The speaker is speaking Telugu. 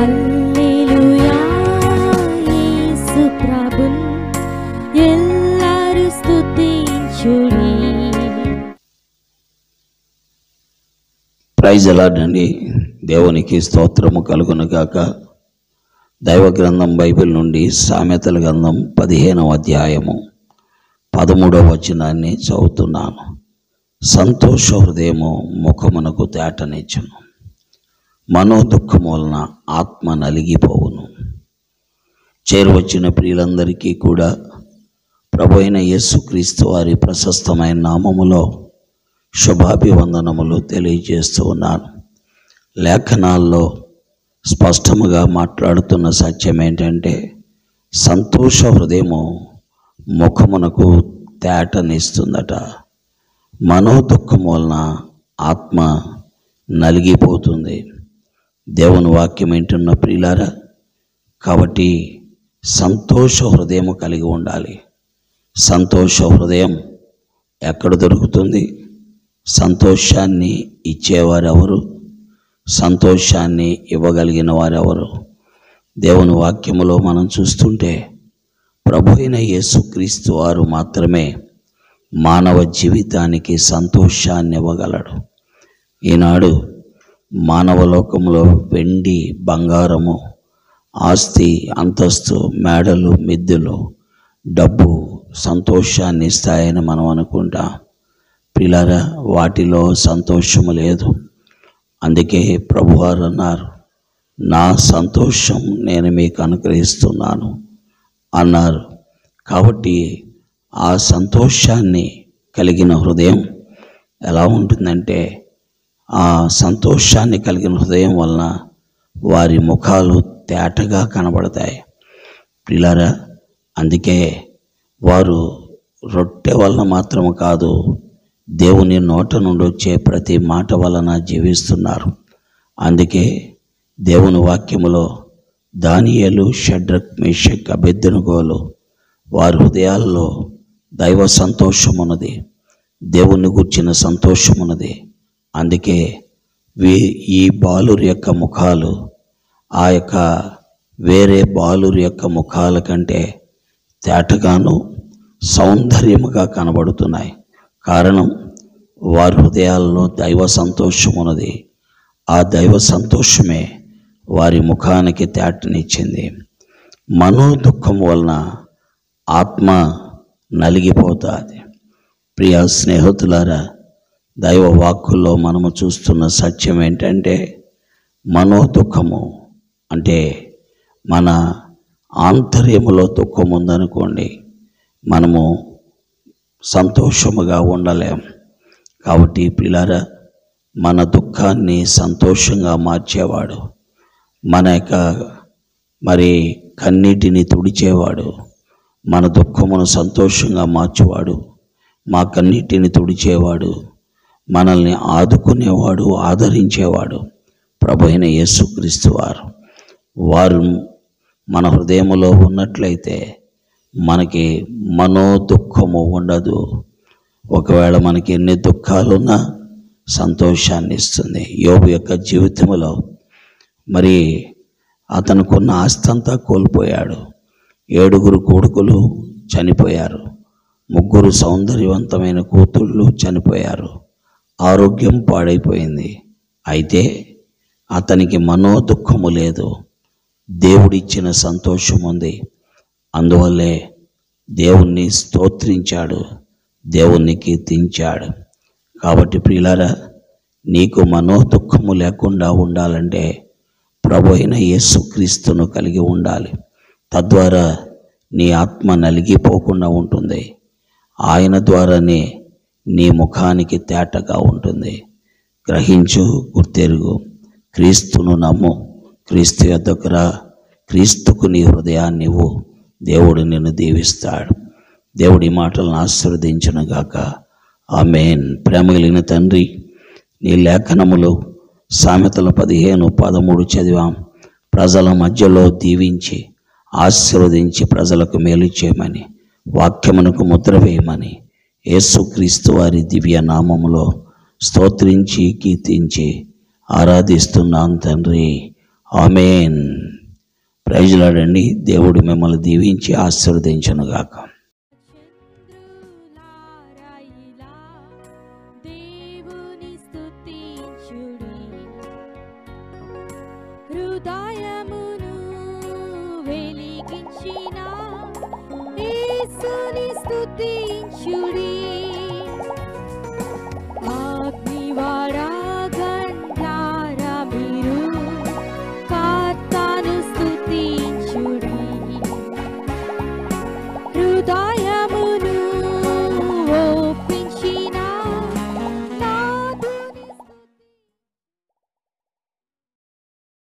హల్లెలూయా యేసు ప్రభున్ ఎల్లరు స్తుతించుడి. ప్రైజ్ అలాడ్ అండి. దేవునికి స్తోత్రము కలుగును గాక. దైవ గ్రంథం బైబిల్ నుండి సామెతల గ్రంథం 15వ అధ్యాయము 13వ వచనాన్ని చదువుతున్నాను. సంతోష హృదయము ముఖమునకు తేటనిచ్చును, మనోదుఃఖము వలన ఆత్మ నలిగిపోవును. చేరువచ్చిన ప్రియులందరికీ కూడా ప్రభు అయిన యేసుక్రీస్తు వారి ప్రశస్తమైన నామములో శుభాభివందనములు తెలియజేస్తూ ఉన్నాను. లేఖనాల్లో స్పష్టముగా మాట్లాడుతున్న సత్యం ఏంటంటే, సంతోష హృదయము ముఖమునకు తేటనిస్తుందట, మనోదుఃఖం వలన ఆత్మ నలిగిపోతుంది. దేవుని వాక్యం వింటున్న ప్రియులారా, కాబట్టి సంతోష హృదయము కలిగి ఉండాలి. సంతోష హృదయం ఎక్కడ దొరుకుతుంది? సంతోషాన్ని ఇచ్చేవారెవరు? సంతోషాన్ని ఇవ్వగలిగిన వారెవరు? దేవుని వాక్యములో మనం చూస్తుంటే ప్రభు అయిన యేసుక్రీస్తు వారు మాత్రమే మానవ జీవితానికి సంతోషాన్ని ఇవ్వగలడు. ఈనాడు మానవ లోకంలో వెండి, బంగారము, ఆస్తి, అంతస్తు, మేడలు, మిద్దెలు, డబ్బు సంతోషాన్ని ఇస్తాయని మనం అనుకుంటాం. పిల్లరా, వాటిలో సంతోషము లేదు. అందుకే ప్రభువారు అన్నారు, నా సంతోషం నేను మీకు అనుగ్రహిస్తున్నాను అన్నారు. కాబట్టి ఆ సంతోషాన్ని కలిగిన హృదయం ఎలా ఉంటుందంటే, ఆ సంతోషాన్ని కలిగిన హృదయం వలన వారి ముఖాలు తేటగా కనబడతాయి. పిల్లరా, అందుకే వారు రొట్టె వలన మాత్రము కాదు, దేవుని నోట నుండి వచ్చే ప్రతి మాట వలన జీవిస్తున్నారు. అందుకే దేవుని వాక్యములో దానియేలు, షడ్రక్, మేషక్, అబేద్నెగోలు వారి హృదయాల్లో దైవ సంతోషమున్నది, దేవుని గుర్చిన సంతోషమున్నది. అందుకే ఈ బాలురు యొక్క ముఖాలు ఆ యొక్క వేరే బాలురు యొక్క ముఖాల కంటే తేటగాను సౌందర్యముగా కనబడుతున్నాయి. కారణం, వారి హృదయాల్లో దైవ సంతోషమున్నది. ఆ దైవ సంతోషమే వారి ముఖానికి తేటనిచ్చింది. మనోదుఃఖం వలన ఆత్మ నలిగిపోతుంది. ప్రియ స్నేహితులారా, దైవ వాక్కుల్లో మనము చూస్తున్న సత్యం ఏంటంటే, మనోదుఃఖము అంటే మన ఆంతర్యములో దుఃఖం ఉందనుకోండి, మనము సంతోషముగా ఉండలేం. కాబట్టి పిల్లారా, మన దుఃఖాన్ని సంతోషంగా మార్చేవాడు, మన యొక్క కన్నీటిని తుడిచేవాడు, మన దుఃఖమును సంతోషంగా మార్చేవాడు, మా కన్నీటిని తుడిచేవాడు, మనల్ని ఆదుకునేవాడు, ఆదరించేవాడు ప్రభు అయిన యేసుక్రీస్తు వారు మన హృదయములో ఉన్నట్లయితే మనకి మనోదుఃఖము ఉండదు. ఒకవేళ మనకి ఎన్ని దుఃఖాలున్నా సంతోషాన్ని ఇస్తుంది. యోబు యొక్క జీవితంలో అతనుకున్న ఆస్తంతా కోల్పోయాడు. 7 కొడుకులు చనిపోయారు, 3 సౌందర్యవంతమైన కూతుళ్ళు చనిపోయారు, ఆరోగ్యం పాడైపోయింది. అయితే అతనికి మనోదుఃఖము లేదు, దేవుడిచ్చిన సంతోషం ఉంది. అందువల్లే దేవుణ్ణి స్తోత్రించాడు, దేవుణ్ణి కీర్తించాడు. కాబట్టి ప్రియులారా, నీకు మనోదుఃఖము లేకుండా ఉండాలంటే ప్రభు అయిన యేసుక్రీస్తును కలిగి ఉండాలి. తద్వారా నీ ఆత్మ నలిగిపోకుండా ఉంటుంది. ఆయన ద్వారానే నీ ముఖానికి తేటగా ఉంటుంది. గ్రహించు, గుర్తెరుగు, క్రీస్తును నమ్ము, క్రీస్తు యొద్దకు రా, క్రీస్తుకు నీ హృదయాన్ని ఇవ్వు. దేవుడు నిన్ను దీవిస్తాడు. దేవుడి మాటలను ఆశీర్వదించును గాక. ఆమేన్. ప్రేమ కలిగిన తండ్రి, నీ లేఖనములు సామెతల 15:13 చదివాం. ప్రజల మధ్యలో దీవించి ఆశీర్వదించి ప్రజలకు మేలు చేయమని, వాక్యమునకు ముద్ర వేయమని యేసుక్రీస్తు వారి దివ్య నామములో స్తోత్రించి కీర్తించి ఆరాధిస్తున్నాను తండ్రి. ఆమేన్. ప్రైజ్ లార్డ్ అండి. దేవుడు మిమ్మల్ని దీవించి ఆశీర్వదించునుగాక. చంద్రులారాయిలా దేవుని స్తుతించుడి, హృదయమును వెలిగించిన యేసుని స్తుతించుడి.